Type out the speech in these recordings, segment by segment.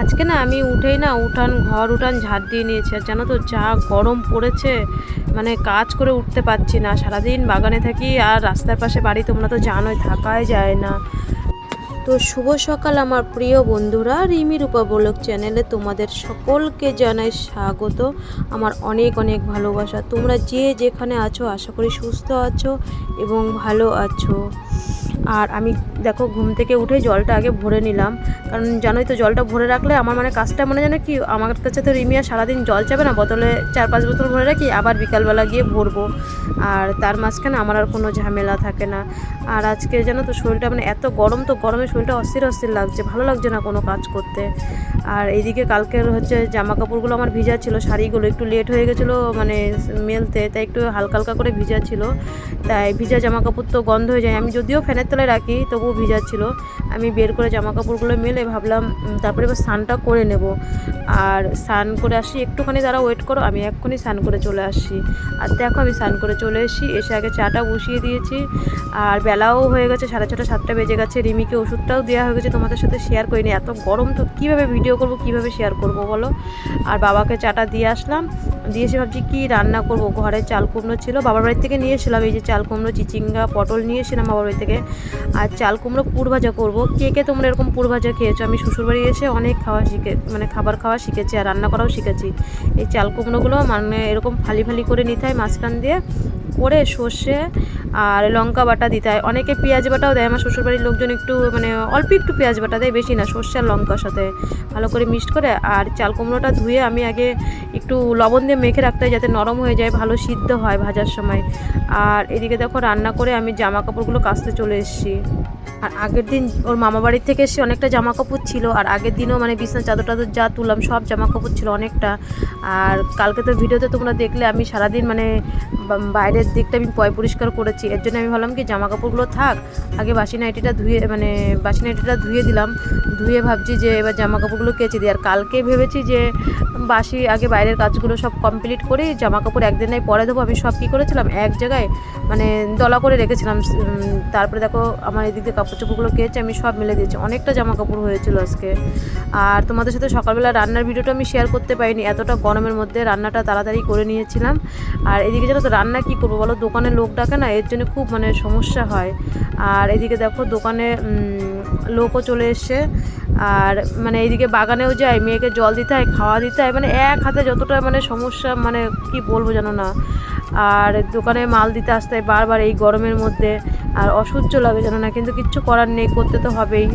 আজকে না আমি উঠেই না ঘর উঠান ঝাড় দিয়ে নিয়েছি। আর জানো তো যা গরম পড়েছে, মানে কাজ করে উঠতে পারছি না। সারাদিন বাগানে থাকি আর রাস্তার পাশে বাড়ি, তোমরা তো জানোই, থাকাই যায় না। তো শুভ সকাল আমার প্রিয় বন্ধুরা, রিমি রূপা ব্লগ চ্যানেলে তোমাদের সকলকে জানাই স্বাগত। আমার অনেক অনেক ভালোবাসা। তোমরা যে যেখানে আছো আশা করি সুস্থ আছো এবং ভালো আছো। আর আমি দেখো ঘুম থেকে উঠে জলটা আগে ভরে নিলাম, কারণ জানোই তো জলটা ভরে রাখলে আমার মানে কাজটা মানে যেন কি, আমার কাছে তো রিমিয়া সারাদিন জল চাবে না, বোতলে 4-5 বোতল ভরে রাখি, আবার বিকালবেলা গিয়ে ভরবো। আর তার মাঝখানে আমার আর কোনো ঝামেলা থাকে না। আর আজকে জানো তো শরীরটা মানে এত গরম, তো গরমে শরীরটা অস্থির অস্থির লাগছে, ভালো লাগছে না কোনো কাজ করতে। আর এইদিকে কালকের হচ্ছে জামা কাপড়গুলো আমার ভিজা ছিল, শাড়িগুলো একটু লেট হয়ে গেছিলো মানে মেলতে, তাই একটু হালকা হালকা করে ভিজা ছিল। তাই ভিজা জামা কাপড় তো গন্ধ হয়ে যায়, আমি যদিও ফ্যানের তলায় রাখি তবুও ভিজা ছিল। আমি বের করে জামা কাপড়গুলো মেলে ভাবলাম তারপরে এবার স্নানটা করে নেব। আর স্নান করে আসি, একটুখানি তারা ওয়েট করো, আমি এক্ষুনি স্নান করে চলে আসছি। আর দেখো আমি স্নান করে চলে এসেছি, এসে আগে চাটা বসিয়ে দিয়েছি। আর বেলাও হয়ে গেছে, 6:30-7টা বেজে গেছে। রিমিকে ওষুধটাও দেওয়া হয়ে গেছে, তোমাদের সাথে শেয়ার করিনি, এত গরম তো কীভাবে ভিডিও করব, কীভাবে শেয়ার করব বলো। আর বাবাকে চাটা দিয়ে আসলাম, দিয়ে এসে ভাবছি কী রান্না করব। ঘরে চাল কুমড়ো ছিল, বাবার বাড়ি থেকে নিয়ে এসেছিলাম, এই যে চাল কুমড়ো, চিচিঙ্গা, পটল নিয়ে এসেছিলাম বাবার বাড়ি থেকে। আর চাল কুমড়ো পুর ভাজা করবো। কে কে তোমরা এরকম পুর ভাজা খেয়েছো? আমি শ্বশুরবাড়ি এসে অনেক খাবার খাওয়া শিখেছি আর রান্না করাও শিখেছি। এই চাল কুমড়োগুলো মানে এরকম ফালি ফালি করে নিতে হয়, মাঝখান দিয়ে করে সর্ষে আর লঙ্কা বাটা দিতে হয়। অনেকে পেঁয়াজ বাটাও দেয়, আমার শ্বশুরবাড়ির লোকজন একটু মানে অল্প একটু পেঁয়াজ বাটা দেয়, বেশি না, সর্ষে আর লঙ্কার সাথে ভালো করে মিক্সড করে। আর চাল কুমড়োটা ধুয়ে আমি আগে একটু লবণ দিয়ে মেখে রাখতে হয় যাতে নরম হয়ে যায়, ভালো সিদ্ধ হয় ভাজার সময়। আর এদিকে দেখো রান্না করে আমি জামা কাপড়গুলো কাচতে চলে এসেছি। আর আগের দিন ওর মামা বাড়ির থেকে এসে অনেকটা জামা কাপড় ছিল, আর আগের দিনও মানে বিছানা চাদর টাদর যা তুললাম সব জামা কাপড় ছিল অনেকটা। আর কালকে তো ভিডিওতে তোমরা দেখলে আমি সারাদিন মানে বাইরের দিকটা আমি পরিষ্কার করেছি। এর জন্য আমি ভাবলাম কি জামা কাপড়গুলো থাক, আগে বাসি নাইটিটা ধুয়ে দিলাম। ধুয়ে ভাবছি যে এবার জামা কাপড়গুলো কেচে দিই। আর কালকে ভেবেছি যে বাসি আগে বাইরের কাজগুলো সব কমপ্লিট করে জামা কাপড় একদিন নাই পরে দেবো। আমি সব কী করেছিলাম, এক জায়গায় মানে দলা করে রেখেছিলাম। তারপরে দেখো আমার এদিক দিয়ে কাপড় চোপড়গুলো কেচে আমি সব মেলে দিয়েছি, অনেকটা জামা কাপড় হয়েছিল আজকে। আর তোমাদের সাথে সকালবেলা রান্নার ভিডিওটা আমি শেয়ার করতে পারিনি, এতটা গরমের মধ্যে রান্নাটা তাড়াতাড়ি করে নিয়েছিলাম। আর এদিকে জানো তো রান্না কী করবো বলো, দোকানে লোক ডাকে না, এর জন্য খুব মানে সমস্যা হয়। আর এদিকে দেখো দোকানে লোকও চলে এসছে। আর মানে এইদিকে বাগানেও যাই, মেয়েকে জল দিতে হয়, খাওয়া দিতে হয়, মানে এক হাতে যতটা মানে সমস্যা, মানে কি বলবো জানো না। আর দোকানে মাল দিতে আসতে হয় বারবার এই গরমের মধ্যে, আর অসহ্য লাগে জানো না, কিন্তু কিচ্ছু করার নেই, করতে তো হবেই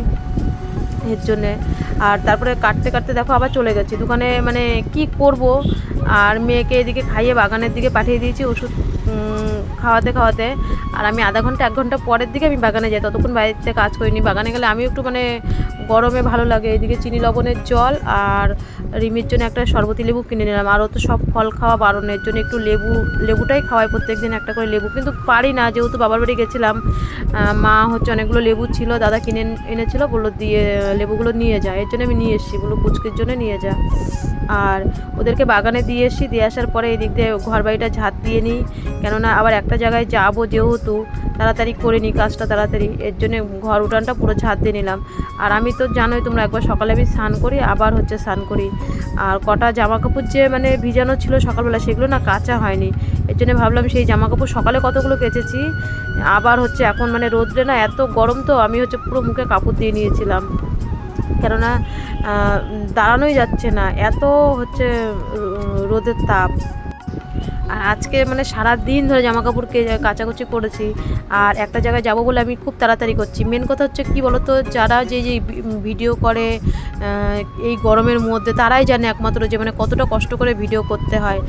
এর জন্যে। আর তারপরে কাটতে কাটতে দেখো আবার চলে গেছি দোকানে, মানে কি করব। আর মেয়েকে এদিকে খাইয়ে বাগানের দিকে পাঠিয়ে দিয়েছি ওষুধ খাওয়াতে খাওয়াতে। আর আমি আধা ঘন্টা 1 ঘন্টা পরের দিকে আমি বাগানে যাই, ততক্ষণ বাড়িতে কাজ করিনি। বাগানে গেলে আমি একটু মানে গরমে ভালো লাগে। এদিকে চিনি লবণের জল আর রিমির জন্য একটা শরবতি লেবু কিনে নিলাম। আর ও তো সব ফল খাওয়া বারণের জন্য একটু লেবুটাই খাওয়াই প্রত্যেক দিন একটা করে লেবু, কিন্তু পারি না, যেহেতু বাবার বাড়ি গেছিলাম। মা হচ্ছে অনেকগুলো লেবু ছিল, দাদা কিনে এনেছিল, বললো দিয়ে লেবুগুলো নিয়ে যায়, এর জন্য আমি নিয়ে এসেছি, বললো পুচকির জন্য নিয়ে যা। আর ওদেরকে বাগানে দিয়ে এসেছি, দিয়ে আসার পরে এই দিক দিয়ে ঘর বাড়িটা ঝাঁট দিয়ে নিই, কেননা আবার একটা জায়গায় যাবো, যেহেতু তাড়াতাড়ি করে নিই কাজটা তাড়াতাড়ি, এর জন্য ঘর উঠানটা পুরো ঝাঁট দিয়ে নিলাম। আর আমি তো জানোই তোমরা, একবার সকালে আমি স্নান করি, আবার হচ্ছে স্নান করি। আর কটা জামা কাপড় যে মানে ভিজানো ছিল সকালবেলা, সেগুলো না কাচা হয়নি, এর জন্য ভাবলাম সেই জামা কাপড় সকালে কতগুলো কেচেছি, আবার হচ্ছে এখন মানে রোদ্রে না এত গরম, তো আমি হচ্ছে পুরো মুখে কাপড় দিয়ে নিয়েছিলাম, কেননা দাঁড়ানোই যাচ্ছে না, এত হচ্ছে রোদের তাপ। আর আজকে মানে সারা দিন ধরে জামা কাপড় কাচাকুচি করেছি। আর একটা জায়গায় যাব বলে আমি খুব তাড়াতাড়ি করছি। মেন কথা হচ্ছে কি বলতো, যারা যে ভিডিও করে এই গরমের মধ্যে, তারাই জানে একমাত্র যে মানে কতটা কষ্ট করে ভিডিও করতে হয়।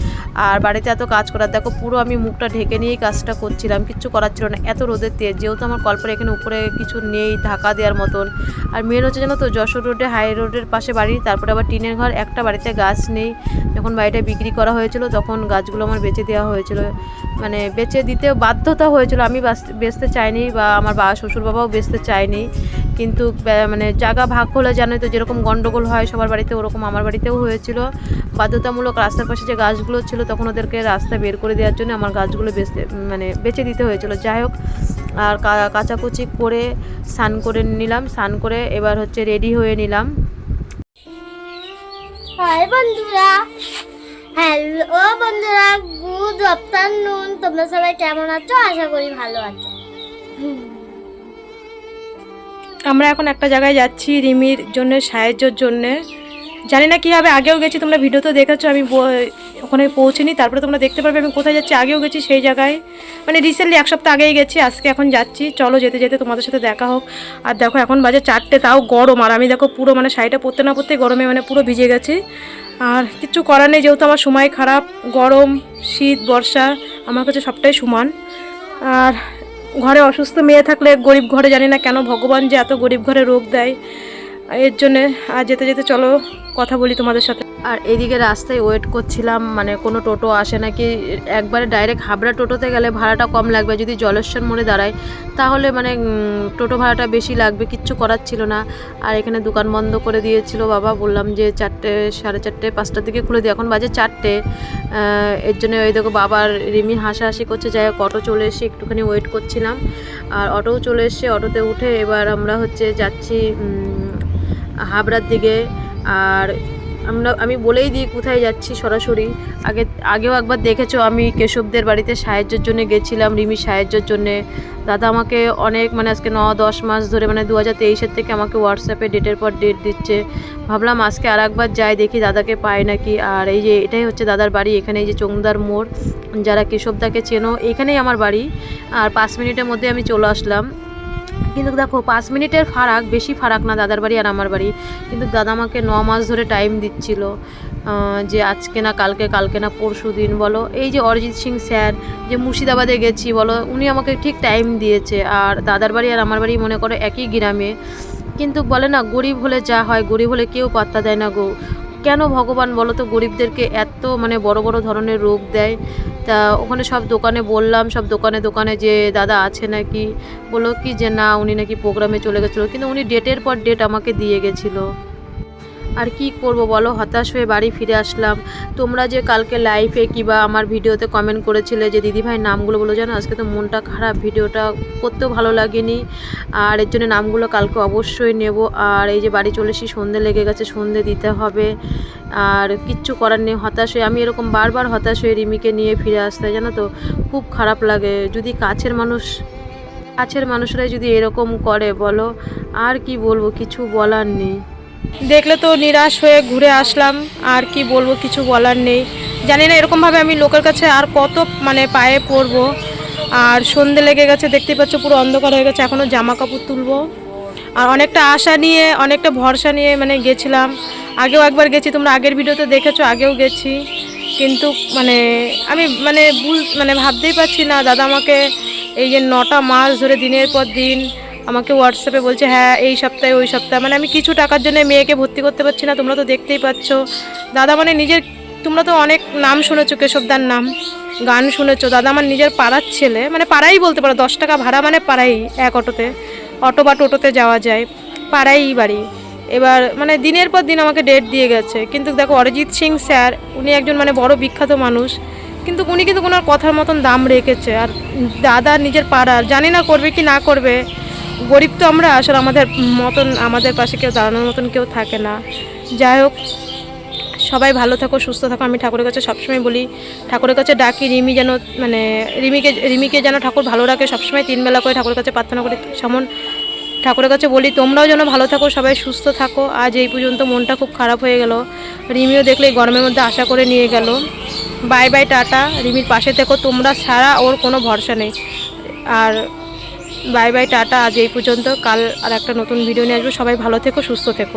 আর বাড়িতে এত কাজ করার, দেখো পুরো আমি মুখটা ঢেকে নিয়েই কাজটা করছিলাম, কিচ্ছু করার ছিল না, এত রোদের তেজ। যেহেতু আমার কল্পনা এখানে উপরে কিছু নেই ঢাকা দেওয়ার মতন। আর মেন হচ্ছে জানো তো, যশোর রোডে হাই রোডের পাশে বাড়ি, তারপরে আবার টিনের ঘর, একটা বাড়িতে গাছ নেই। যখন বাড়িটা বিক্রি করা হয়েছিল তখন গাছগুলো আমার বেচে দেওয়া হয়েছিল, মানে বেচে দিতে বাধ্যতা হয়েছিল। আমি বেচতে চাইনি, বা আমার শ্বশুর বাবাও বেচতে চায়নি, কিন্তু মানে জায়গা ভাগ হলে জানোই তো যেরকম গন্ডগোল হয় সবার বাড়িতে, ওরকম আমার বাড়িতেও হয়েছিল। বাধ্যতামূলক রাস্তার পাশে যে গাছগুলো ছিল তখন ওদেরকে রাস্তা বের করে দেওয়ার জন্য আমার গাছগুলো বেচে দিতে হয়েছিল। যাই হোক, আর কাচাকুচি করে স্নান করে নিলাম, স্নান করে এবার হচ্ছে রেডি হয়ে নিলাম। হাই বন্ধুরা, হ্যালো বন্ধুরা, গুড আফটারনুন। তোমরা সবাই কেমন আছো? আশা করি ভালো আছো। আমরা এখন একটা জায়গায় যাচ্ছি রিমির জন্য, সাহায্যের জন্যে। জানি না কী হবে, আগেও গেছি, তোমরা ভিডিও তো দেখেছো। আমি ওখানে পৌঁছিনি, তারপরে তোমরা দেখতে পারবে আমি কোথায় যাচ্ছি। আগেও গেছি সেই জায়গায়, মানে রিসেন্টলি 1 সপ্তাহ আগেই গেছি। আজকে এখন যাচ্ছি, চলো যেতে যেতে তোমাদের সাথে দেখা হোক। আর দেখো এখন বাজে 4টে, তাও গরম। আর আমি দেখো পুরো মানে শাড়িটা পরতে না পরতে গরমে মানে পুরো ভিজে গেছি। আর কিচ্ছু করার নেই, যেহেতু আমার সময় খারাপ। গরম, শীত, বর্ষা আমার কাছে সবটাই সমান। আর ঘরে অসুস্থ মেয়ে থাকলে, গরিব ঘরে, জানি না কেন ভগবান যে এত গরিব ঘরে রোগ দেয়, এর জন্যে। আর যেতে যেতে চলো কথা বলি তোমাদের সাথে। আর এদিকে রাস্তায় ওয়েট করছিলাম, মানে কোনো টোটো আসে নাকি। একবারে ডাইরেক্ট হাবড়া টোটোতে গেলে ভাড়াটা কম লাগবে, যদি জলেশ্বর মোড়ে দাঁড়ায় তাহলে মানে টোটো ভাড়াটা বেশি লাগবে। কিচ্ছু করার ছিল না। আর এখানে দোকান বন্ধ করে দিয়েছিল বাবা। বললাম যে 4টে, 4:30, 5টার দিকে খুলে দিই, এখন বাজে 4টে। এর জন্য ওই দেখো বাবার রিমি হাসাহাসি করছে। যাই হোক, অটো চলে এসে একটুখানি ওয়েট করছিলাম। আর অটোও চলে এসে, অটোতে উঠে এবার আমরা যাচ্ছি হাবড়ার দিকে। আর আমি বলেই দিই কোথায় যাচ্ছি সরাসরি। আগেও একবার দেখেছো, আমি কেশবদের বাড়িতে সাহায্যের জন্য গেছিলাম, রিমির সাহায্যের জন্যে। দাদা আমাকে অনেক, মানে আজকে 9-10 মাস ধরে, মানে 2023-এর থেকে আমাকে হোয়াটসঅ্যাপে ডেটের পর ডেট দিচ্ছে। ভাবলাম আজকে আর একবার যাই, দেখি দাদাকে পাই নাকি। আর এই যে এটাই হচ্ছে দাদার বাড়ি, এখানে এই যে চৌমদার মোড়, যারা কেশবদাকে চেনো, এখানেই আমার বাড়ি। আর 5 মিনিটের মধ্যে আমি চলে আসলাম। কিন্তু দেখো 5 মিনিটের ফারাক, বেশি ফারাক না দাদার বাড়ি আর আমার বাড়ি। কিন্তু দাদা আমাকে 9 মাস ধরে টাইম দিচ্ছিল, যে আজকে না কালকে, কালকে না পরশু দিন বলো। এই যে অরিজিৎ সিং স্যার, যে মুর্শিদাবাদে গেছি বলো, উনি আমাকে ঠিক টাইম দিয়েছে। আর দাদার বাড়ি আর আমার বাড়ি মনে করো একই গ্রামে। কিন্তু বলে না, গরিব হলে যা হয়, গরিব হলে কেউ পাত্তা দেয় না গো। কেন ভগবান বলো তো গরিবদেরকে এত মানে বড় বড় ধরনের রোগ দেয়? তা ওখানে সব দোকানে বললাম, সব দোকানে দোকানে যে দাদা আছে নাকি, বললো কি যে না, উনি নাকি প্রোগ্রামে চলে গেছিলো। কিন্তু উনি ডেটের পর ডেট আমাকে দিয়ে গেছিলো। আর কি করব বলো, হতাশ হয়ে বাড়ি ফিরে আসলাম। তোমরা যে কালকে লাইভে কিংবা আমার ভিডিওতে কমেন্ট করেছিলে যে দিদিভাই নামগুলো বলো, জানো আজকে তো মনটা খারাপ, ভিডিওটা করতেও ভালো লাগেনি। আর এর জন্য নামগুলো কালকে অবশ্যই নেব। আর এই যে বাড়ি চলে এসেছি, সন্ধে লেগে গেছে, সন্ধে দিতে হবে। আর কিচ্ছু করার নেই, হতাশ হয়ে আমি এরকম বারবার হতাশ হয়ে রিমিকে নিয়ে ফিরে আসতে, জানো তো খুব খারাপ লাগে। যদি কাছের মানুষরাই যদি এরকম করে বলো, আর কি বলবো, কিছু বলার নেই। দেখলে তো নিরাশ হয়ে ঘুরে আসলাম। আর কি বলবো, কিছু বলার নেই। জানি না এরকমভাবে আমি লোকের কাছে আর কত মানে পায়ে পড়বো। আর সন্ধে লেগে গেছে, দেখতে পাচ্ছ পুরো অন্ধকার হয়ে গেছে। এখনও জামা কাপড় তুলবো। আর অনেকটা আশা নিয়ে, অনেকটা ভরসা নিয়ে মানে গেছিলাম। আগেও একবার গেছি, তোমরা আগের ভিডিওতে দেখেছো, আগেও গেছি। কিন্তু মানে আমি মানে ভাবতেই পারছি না, দাদা আমাকে এই যে 9টা মাস ধরে দিনের পর দিন আমাকে হোয়াটসঅ্যাপে বলছে হ্যাঁ এই সপ্তাহে ওই সপ্তাহে। মানে আমি কিছু টাকার জন্য মেয়েকে ভর্তি করতে পারছি না, তোমরা তো দেখতেই পাচ্ছ। দাদা মানে নিজের, তোমরা তো অনেক নাম শুনেছো, কেশবদার নাম, গান শুনেছো। দাদা আমার নিজের পাড়ার ছেলে, মানে পাড়াই বলতে পারো। 10 টাকা ভাড়া মানে পাড়াই, এক অটো বা টোটোতে যাওয়া যায়, পাড়াই বাড়ি। এবার মানে দিনের পর দিন আমাকে ডেট দিয়ে গেছে। কিন্তু দেখো অরিজিৎ সিং স্যার, উনি একজন মানে বড় বিখ্যাত মানুষ, কিন্তু উনি কিন্তু ওনার কথার মতন দাম রেখেছে। আর দাদা নিজের পাড়ার, জানি না করবে কি না করবে। গরিব তো আমরা, আসলে আমাদের মতন, আমাদের পাশে কেউ দাঁড়ানোর মতন কেউ থাকে না। যাই হোক, সবাই ভালো থাকো, সুস্থ থাকো। আমি ঠাকুরের কাছে সবসময় বলি, ঠাকুরের কাছে ডাকি রিমি যেন, মানে রিমিকে যেন ঠাকুর ভালো রাখে। সবসময় 3 বেলা করে ঠাকুরের কাছে প্রার্থনা করি। যেমন ঠাকুরের কাছে বলি তোমরাও যেন ভালো থাকো, সবাই সুস্থ থাকো। আজ এই পর্যন্ত, মনটা খুব খারাপ হয়ে গেল। রিমিও দেখলে এই গরমের মধ্যে আশা করে নিয়ে গেল। Bye bye, tata. রিমির পাশে থেকো, তোমরা ছাড়া ওর কোনো ভরসা নেই। আর বাই বাই, টাটা। আজ এই পর্যন্ত, কাল আর একটা নতুন ভিডিও নিয়ে আসবো। সবাই ভালো থেকো, সুস্থ থেকো।